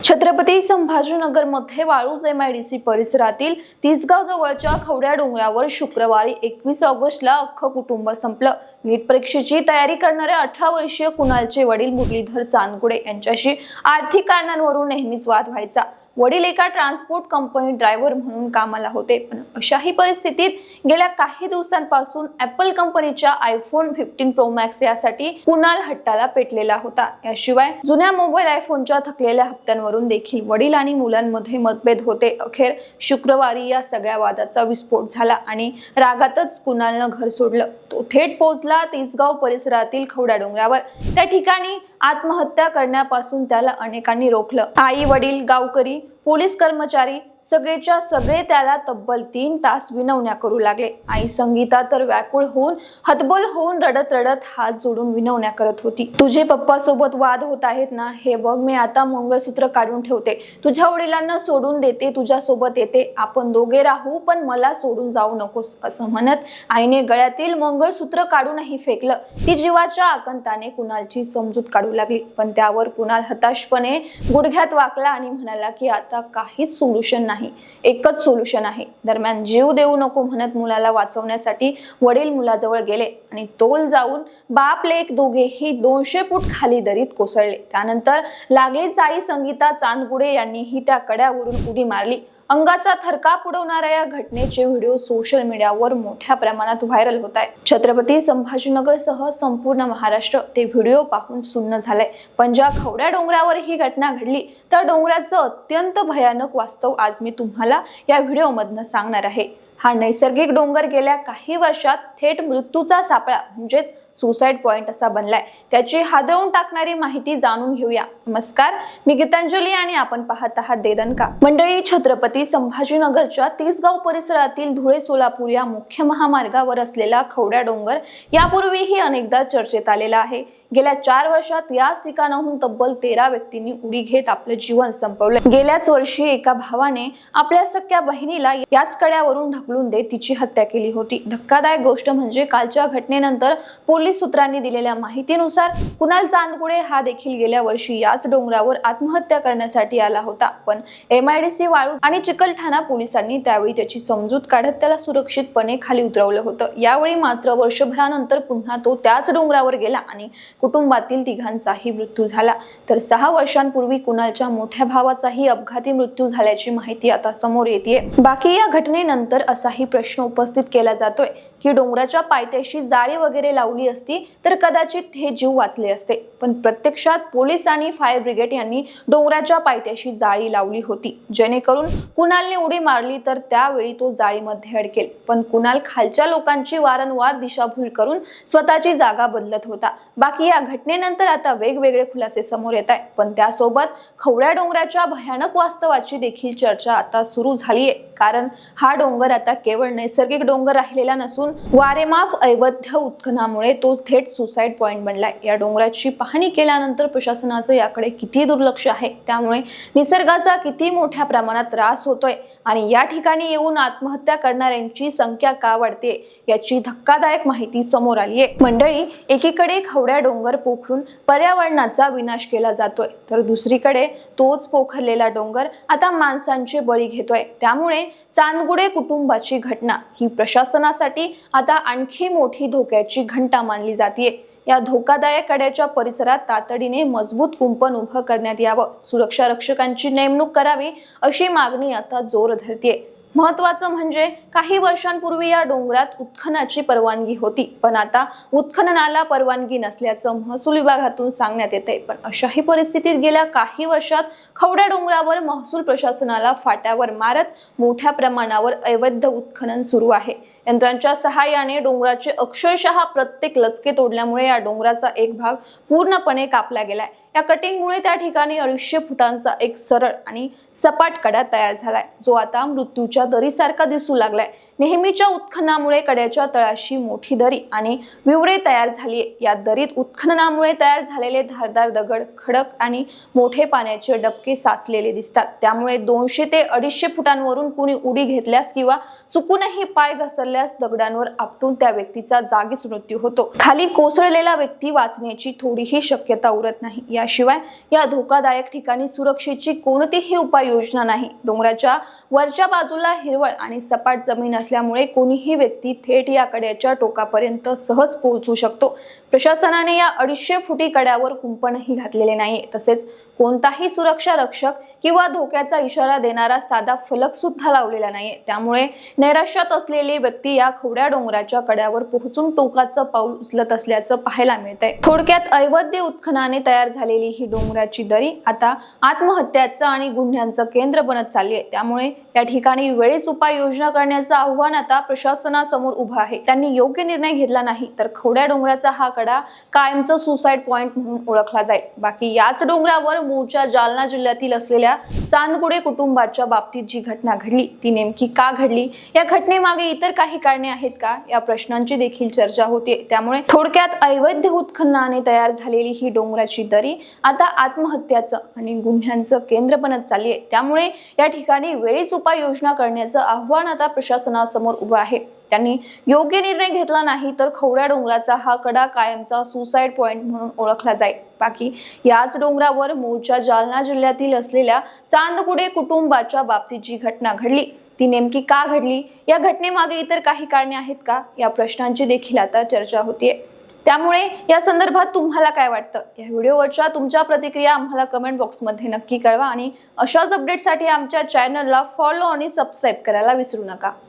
Chhatrapati संभाजीनगरमध्ये Waluj MIDC परिसरातील तिसगाव जवळच्या खवड्या डोंगरावर शुक्रवारी 21 ऑगस्टला अख्खं कुटुंब संपलं। नीट परीक्षेची तयारी करणाऱ्या 18 वर्षीय कुणालचे वडील मुरलीधर चांदगुडे यांच्याशी आर्थिक कारणांवरून नेहमीच वाद व्हायचा। वडील एका ट्रान्सपोर्ट कंपनी ड्रायव्हर म्हणून कामाला होते, पण अशाही परिस्थितीत गेल्या काही दिवसांपासून ॲपल कंपनीच्या iPhone 15 Pro Max यासाठी कुणाल हट्टाला पेटलेला होता। याशिवाय जुन्या मोबाईल iPhoneच्या थकलेल्या हप्त्यांवरून देखील वडील आणि मुलांमध्ये मतभेद होते। अखेर शुक्रवारी या सगळ्या वादाचा विस्फोट झाला आणि रागातच कुणालनं घर सोडलं। तो थेट पोहोचला तिसगाव परिसरातील खवड्या डोंगरावर। त्या ठिकाणी आत्महत्या करण्यापासून त्याला अनेकांनी रोखलं। आई वडील, गावकरी, पोलीस कर्मचारी सगळेच्या सगळे त्याला तब्बल 3 तास विनवण्या करू लागले। आई संगीता तर व्याकुळ होऊन हतबल होऊन रडत रडत हात जोडून विनवण्या करत होती। तुझे पप्पा सोबत वाद होत आहेत ना, हे बघ, मी आता मंगळसूत्र काढून ठेवते, तुझ्या वडिलांना सोडून देते, तुझ्या सोबत येते, आपण दोघे राहू, पण मला सोडून जाऊ नकोस, असं म्हणत आईने गळ्यातील मंगळसूत्र काढूनही फेकलं। ती जीवाच्या आकांताने कुणालची समजूत काढू लागली, पण त्यावर कुणाल हताशपणे गुडघ्यात वाकला आणि म्हणाला की आता काहीच सोल्युशन नाही, एकच सोल्युशन आहे। दरम्यान जीव देऊ नको म्हणत मुलाला वाचवण्यासाठी वडील मुलाजवळ गेले आणि तोल जाऊन बाप लेक दोघेही 200 फूट खाली दरीत कोसळले। त्यानंतर लागलीच आई संगीता चांदगुडे यांनीही त्या कड्यावरून उडी मारली। अंगाचा थरकाप उडवणाऱ्या या घटनेचे व्हिडिओ सोशल मीडियावर मोठ्या प्रमाणात व्हायरल होत आहेत। छत्रपती संभाजीनगरसह संपूर्ण महाराष्ट्र ते व्हिडिओ पाहून सुन्न झालंय। पण ज्या खवड्या डोंगरावर ही घटना घडली त्या डोंगराचं अत्यंत भयानक वास्तव आज मी तुम्हाला या व्हिडिओमधनं सांगणार आहे। हा नैसर्गिक डोंगर गेल्या काही वर्षात थेट मृत्यूचा सापळा म्हणजेच सुसाइड पॉइंट असा बनलाय। त्याची हादरवून टाकणारी माहिती जाणून घेऊया। नमस्कार, मी गीतांजली आणि आपण पाहत आहात देदनका। मंडळी, छत्रपती संभाजीनगरच्या तिसगाव परिसरातील धुळे सोलापूर या मुख्य महामार्गावर असलेला खवड्या डोंगर यापूर्वीही अनेकदा चर्चेत आलेला आहे। गेल्या 4 वर्षात याच ठिकाणाहून तब्बल 13 व्यक्तींनी उडी घेत आपलं जीवन संपवलं। गेल्याच वर्षी एका भावाने आपल्या सख्या बहिणीला याच कड्यावरून ढकलून देत तिची हत्या केली होती। धक्कादायक गोष्ट म्हणजे कालच्या घटनेनंतर पोलीस सूत्रांनी दिलेल्या माहितीनुसार कुणाल चांदगुडे हा देखील गेल्या वर्षी याच डोंगरावर आत्महत्या करण्यासाठी आला होता, पण MIDC वाळूज आणि चिकलठाणा पोलिसांनी त्यावेळी त्याची समजूत काढत त्याला सुरक्षितपणे खाली उतरवलं होतं। यावेळी मात्र वर्षभरानंतर पुन्हा तो त्याच डोंगरावर गेला आणि कुटुंबातील तिघांचाही मृत्यू झाला। तर 6 वर्षांपूर्वी कुणालच्या मोठ्या भावाचाही अपघाती मृत्यू झाल्याची माहिती आता समोर येते। बाकी या घटनेनंतर असाही प्रश्न उपस्थित केला जातोय की डोंगराच्या पायथ्याशी जाळी वगैरे लावली असती तर कदाचित हे जीव वाचले असते, पण प्रत्यक्षात पोलीस आणि फायर ब्रिगेड यांनी डोंगराच्या पायथ्याशी जाळी लावली होती, जेणेकरून कुणालने उडी मारली तर त्यावेळी तो जाळीमध्ये अडकेल। पण कुणाल खालच्या लोकांची वारंवार दिशाभूल करून स्वतःची जागा बदलत होता। बाकी या घटनेनंतर आता वेगवेगळे खुलासे समोर येत आहेत, पण त्यासोबत खवड्या डोंगराच्या भयानक वास्तवाची देखील चर्चा आता सुरू झालीये। कारण हा डोंगर आता केवळ नैसर्गिक डोंगर राहिलेला नसून वारेमाप अवैध उत्खननामुळे तो थेट सुसाइड पॉइंट बनलाय। या डोंगराची पाहणी केल्यानंतर प्रशासनाचं याकडे किती दुर्लक्ष आहे, त्यामुळे निसर्गाचा किती मोठ्या प्रमाणात त्रास होतोय आणि या ठिकाणी येऊन आत्महत्या करणाऱ्यांची संख्या का वाढते याची धक्कादायक माहिती समोर आली आहे। मंडळी, एकीकडे खवड्या डोंगर पोखरून पर्यावरणाचा विनाश केला जातोय, तर दुसरीकडे तोच पोखरलेला डोंगर आता माणसांचे बळी घेतोय। त्यामुळे चांदगुडे कुटुंबाची घटना ही प्रशासनासाठी आता आणखी मोठी धोक्याची घंटा मानली जाते। या धोकादायक कड्याच्या परिसरात तातडीने मजबूत कुंपण उभं करण्यात यावं, सुरक्षा रक्षकांची नेमणूक करावी अशी मागणी आता जोर धरते। महत्त्वाचं म्हणजे काही वर्षांपूर्वी या डोंगरात उत्खननाची परवानगी होती, पण आता उत्खननाला परवानगी नसल्याचं महसूल विभागातून सांगण्यात येते। पण अशाही परिस्थितीत गेल्या काही वर्षात खवड्या डोंगरावर महसूल प्रशासनाला फाट्यावर मारत मोठ्या प्रमाणावर अवैध उत्खनन सुरू आहे। यंत्रांच्या सहाय्याने डोंगराचे अक्षरशः प्रत्येक लचके तोडल्यामुळे या डोंगराचा एक भाग पूर्णपणे कापला गेलाय। या कटिंगमुळे त्या ठिकाणी 250 फुटांचा एक सरळ आणि सपाट कडा तयार झालाय, जो आता मृत्यूच्या दरीसारखा दिसू लागलाय। नेहमीच्या उत्खननामुळे कड्याच्या तळाशी मोठी दरी आणि विवरे तयार झालीये। या दरीत उत्खननामुळे तयार झालेले धारदार दगड, खडक आणि मोठे पाण्याचे डबके साचलेले दिसतात। त्यामुळे 200 ते 250 फुटांवरून कुणी उडी घेतल्यास किंवा चुकूनही पाय घसरल्यास दगडांवर आपटून त्या व्यक्तीचा जागीच मृत्यू होतो। खाली कोसळलेला व्यक्ती वाचण्याची थोडीही शक्यता उरत नाही। याशिवाय या धोकादायक ठिकाणी सुरक्षेची कोणतीही उपाययोजना नाही। डोंगराच्या वरच्या बाजूला हिरवळ आणि सपाट जमीन असल्यामुळे कोणीही व्यक्ती थेट या कड्याच्या टोकापर्यंत सहज पोहोचू शकतो। प्रशासनाने या 250 फुटी कड्यावर कुंपणही घातलेले नाही। तसेच कोणताही सुरक्षा रक्षक किंवा धोक्याचा इशारा देणारा साधा फलक सुद्धा लावलेला नाहीये। त्यामुळे नैराश्यात असलेली व्यक्ती या खवड्या डोंगराच्या कड्यावर पोहोचून टोकाचं पाऊल उचलत असल्याचं पाहायला मिळतंय। थोडक्यात अवैध उत्खननाने तयार झालेली ही डोंगराची दरी आता आत्महत्याचं आणि गुन्ह्यांचं केंद्र बनत चालली आहे। त्यामुळे या ठिकाणी वेळीच उपाययोजना करण्याचं आव्हान आता प्रशासनासमोर उभं आहे। त्यांनी योग्य निर्णय घेतला नाही तर खवड्या डोंगराचा हा कडा कायमचं सुसाईड पॉइंट म्हणून ओळखला जाईल। बाकी याच डोंगरावर मूळच्या जालना जिल्ह्यातील असलेल्या चांदगुडे कुटुंबाच्या बाबतीत जी घटना घडली ती नेमकी का घडली, या घटनेमागे इतर काही कारणे आहेत का, या प्रश्नांची देखील चर्चा होते। त्यामुळे थोडक्यात अवैध उत्खननाने तयार झालेली ही डोंगराची दरी आता आत्महत्याचं आणि गुन्ह्यांचं केंद्र बनत चालली आहे। त्यामुळे या ठिकाणी वेळीच उपाययोजना करण्याचं आव्हान आता प्रशासनासमोर उभं आहे। त्यांनी योग्य निर्णय घेतला नाही तर खवड्या डोंगराचा हा कडा कायमचा सुसाईड पॉइंट म्हणून ओळखला जाईल। बाकी याच डोंगरावर मूळच्या जालना जिल्ह्यातील असलेल्या चांदगुडे कुटुंबाच्या बाबतीत जी घटना घडली ती नेमकी का घडली, या घटनेमागे इतर काही कारणे आहेत का, या प्रश्नांची देखील आता चर्चा होतीये। त्यामुळे या संदर्भात तुम्हाला काय वाटतं, या व्हिडिओवरच्या तुमच्या प्रतिक्रिया आम्हाला कमेंट बॉक्समध्ये नक्की कळवा आणि अशाच अपडेटसाठी आमच्या चॅनलला फॉलो आणि सबस्क्राईब करायला विसरू नका।